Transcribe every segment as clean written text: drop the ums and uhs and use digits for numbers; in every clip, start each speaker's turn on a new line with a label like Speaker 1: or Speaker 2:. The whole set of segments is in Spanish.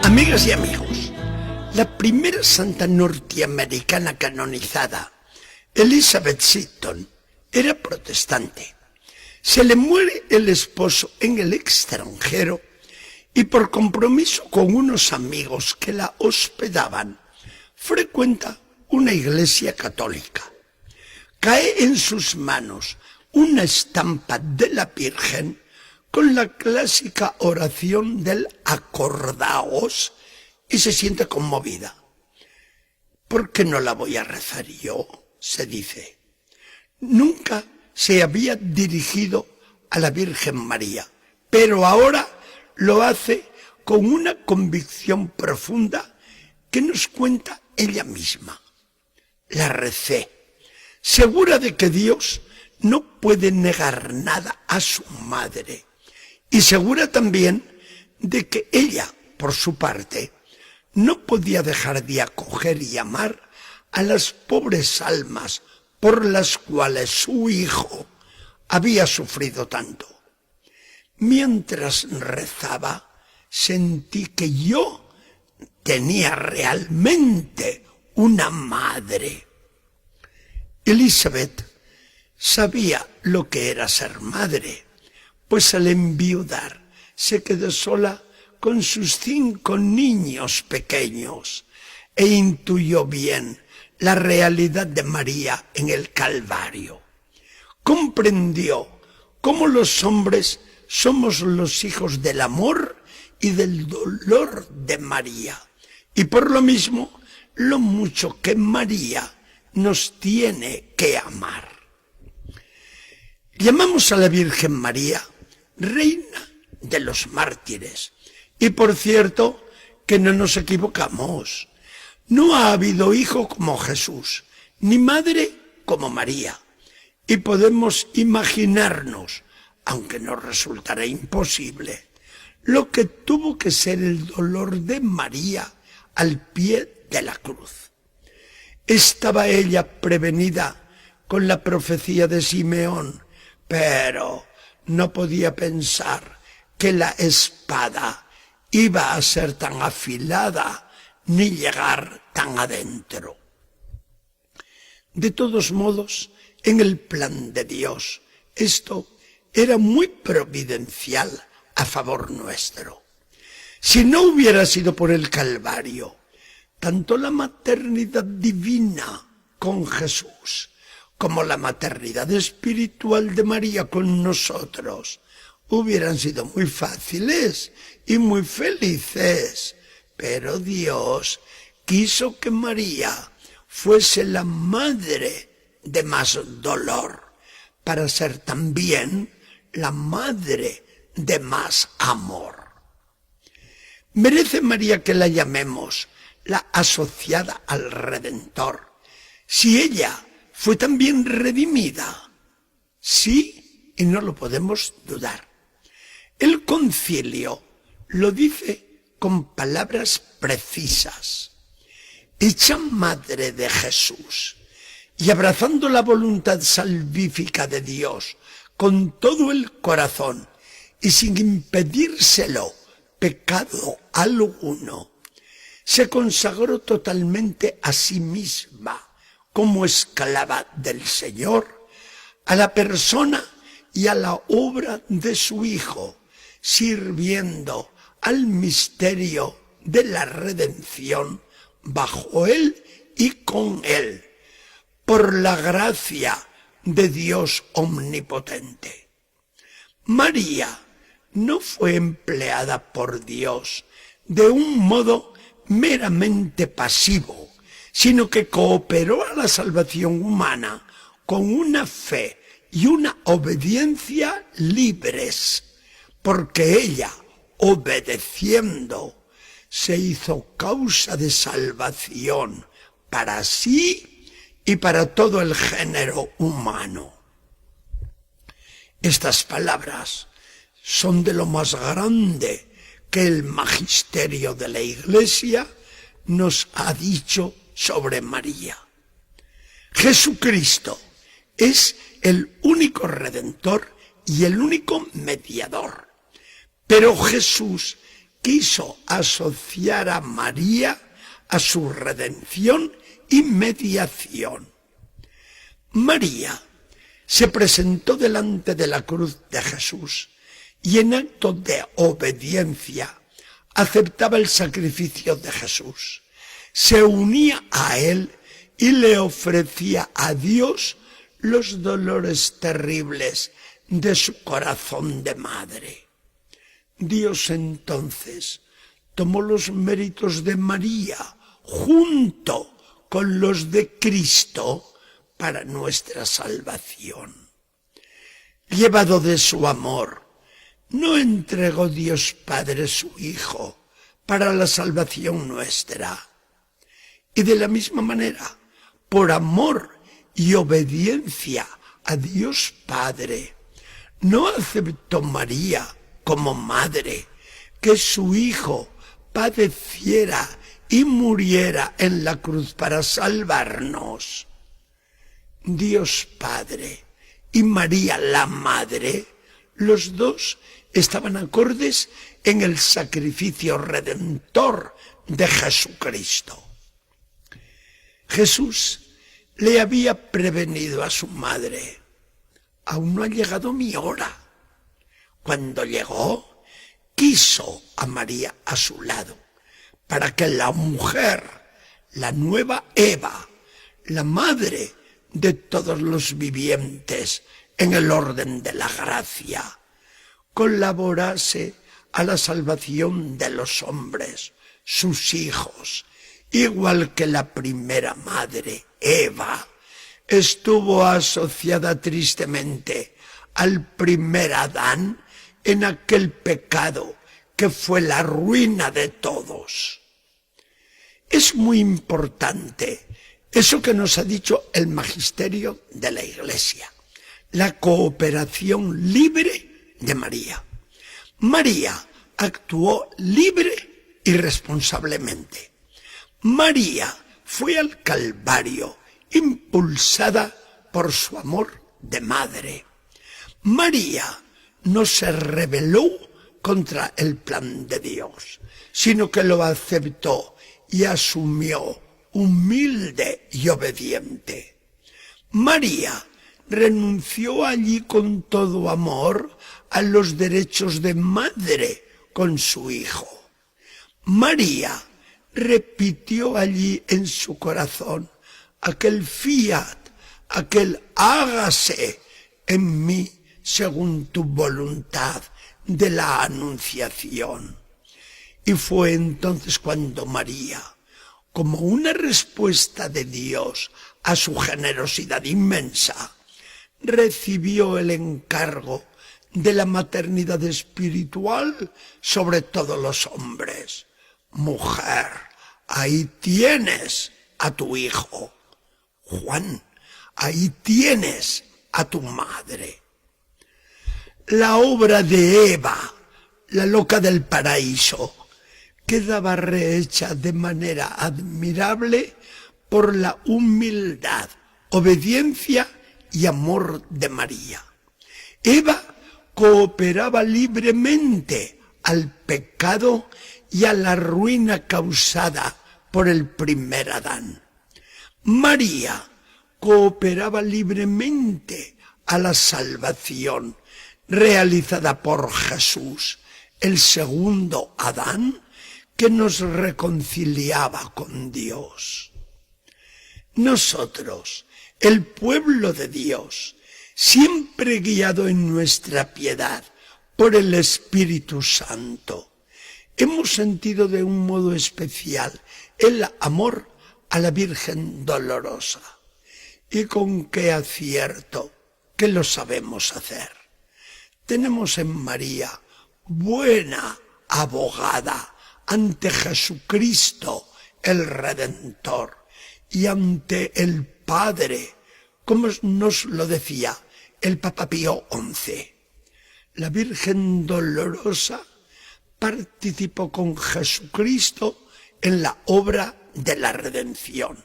Speaker 1: Amigas y amigos, la primera santa norteamericana canonizada, Elizabeth Seton, era protestante. Se le muere el esposo en el extranjero y por compromiso con unos amigos que la hospedaban, frecuenta una iglesia católica. Cae en sus manos una estampa de la Virgen con la clásica oración del acordaos y se siente conmovida. ¿Por qué no la voy a rezar yo?, se dice. Nunca se había dirigido a la Virgen María, pero ahora lo hace con una convicción profunda que nos cuenta ella misma. La recé, segura de que Dios no puede negar nada a su madre, y segura también de que ella, por su parte, no podía dejar de acoger y amar a las pobres almas por las cuales su hijo había sufrido tanto. Mientras rezaba, sentí que yo tenía realmente una madre. Elizabeth sabía lo que era ser madre, pues al enviudar se quedó sola con sus 5 niños pequeños e intuyó bien la realidad de María en el Calvario. Comprendió cómo los hombres somos los hijos del amor y del dolor de María, y por lo mismo lo mucho que María nos tiene que amar. Llamamos a la Virgen María Reina de los Mártires, y por cierto que no nos equivocamos. No ha habido hijo como Jesús, ni madre como María, y podemos imaginarnos, aunque nos resultará imposible, lo que tuvo que ser el dolor de María al pie de la cruz. Estaba ella prevenida con la profecía de Simeón, pero no podía pensar que la espada iba a ser tan afilada ni llegar tan adentro. De todos modos, en el plan de Dios, esto era muy providencial a favor nuestro. Si no hubiera sido por el Calvario, tanto la maternidad divina con Jesús como la maternidad espiritual de María con nosotros hubieran sido muy fáciles y muy felices. Pero Dios quiso que María fuese la madre de más dolor, para ser también la madre de más amor. Merece María que la llamemos la asociada al Redentor, si ella fue también redimida. Sí, y no lo podemos dudar. El concilio lo dice con palabras precisas. Hecha madre de Jesús y abrazando la voluntad salvífica de Dios con todo el corazón y sin impedírselo pecado alguno, se consagró totalmente a sí misma como esclava del Señor, a la persona y a la obra de su Hijo, sirviendo al misterio de la redención bajo Él y con Él, por la gracia de Dios omnipotente. María no fue empleada por Dios de un modo meramente pasivo, sino que cooperó a la salvación humana con una fe y una obediencia libres, porque ella, obedeciendo, se hizo causa de salvación para sí y para todo el género humano. Estas palabras son de lo más grande que el magisterio de la Iglesia nos ha dicho sobre María. Jesucristo es el único Redentor y el único mediador. Pero Jesús quiso asociar a María a su redención y mediación. María se presentó delante de la cruz de Jesús y en acto de obediencia aceptaba el sacrificio de Jesús. Se unía a él y le ofrecía a Dios los dolores terribles de su corazón de madre. Dios entonces tomó los méritos de María junto con los de Cristo para nuestra salvación. Llevado de su amor, ¿no entregó Dios Padre su Hijo para la salvación nuestra? Y de la misma manera, por amor y obediencia a Dios Padre, ¿no aceptó María como madre que su Hijo padeciera y muriera en la cruz para salvarnos? Dios Padre y María la Madre, los dos estaban acordes en el sacrificio redentor de Jesucristo. Jesús le había prevenido a su madre: aún no ha llegado mi hora. Cuando llegó, quiso a María a su lado, para que la mujer, la nueva Eva, la madre de todos los vivientes en el orden de la gracia, colaborase a la salvación de los hombres, sus hijos, igual que la primera madre, Eva, estuvo asociada tristemente al primer Adán en aquel pecado que fue la ruina de todos. Es muy importante eso que nos ha dicho el magisterio de la Iglesia, la cooperación libre de María. María actuó libre y responsablemente. María fue al Calvario impulsada por su amor de madre. María no se rebeló contra el plan de Dios, sino que lo aceptó y asumió humilde y obediente. María renunció allí con todo amor a los derechos de madre con su hijo. María repitió allí en su corazón aquel fiat, aquel hágase en mí según tu voluntad de la Anunciación. Y fue entonces cuando María, como una respuesta de Dios a su generosidad inmensa, recibió el encargo de la maternidad espiritual sobre todos los hombres. Mujer, ahí tienes a tu hijo. Juan, ahí tienes a tu madre. La obra de Eva, la loca del paraíso, quedaba rehecha de manera admirable por la humildad, obediencia y amor de María. Eva cooperaba libremente al pecado y a la ruina causada por el primer Adán. María cooperaba libremente a la salvación realizada por Jesús, el segundo Adán, que nos reconciliaba con Dios. Nosotros, el pueblo de Dios, siempre guiado en nuestra piedad por el Espíritu Santo, hemos sentido de un modo especial el amor a la Virgen Dolorosa. Y con qué acierto que lo sabemos hacer. Tenemos en María buena abogada ante Jesucristo el Redentor y ante el Padre, como nos lo decía el Papa Pío XI. La Virgen Dolorosa participó con Jesucristo en la obra de la redención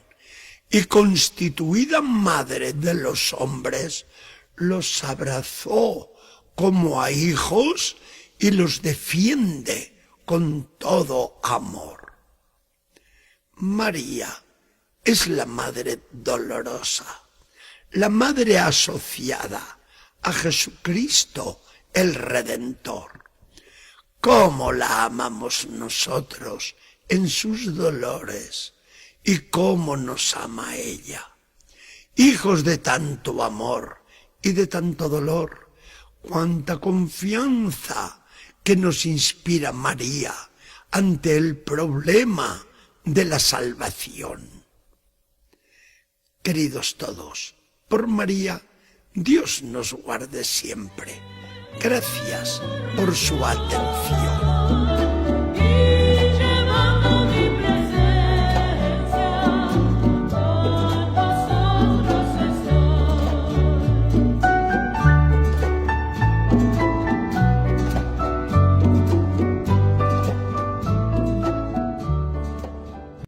Speaker 1: y, constituida madre de los hombres, los abrazó como a hijos y los defiende con todo amor. María es la Madre dolorosa, la Madre asociada a Jesucristo, el Redentor. ¿Cómo la amamos nosotros en sus dolores y cómo nos ama ella? Hijos de tanto amor y de tanto dolor, cuánta confianza que nos inspira María ante el problema de la salvación. Queridos todos, por María, Dios nos guarde siempre. Gracias por su atención.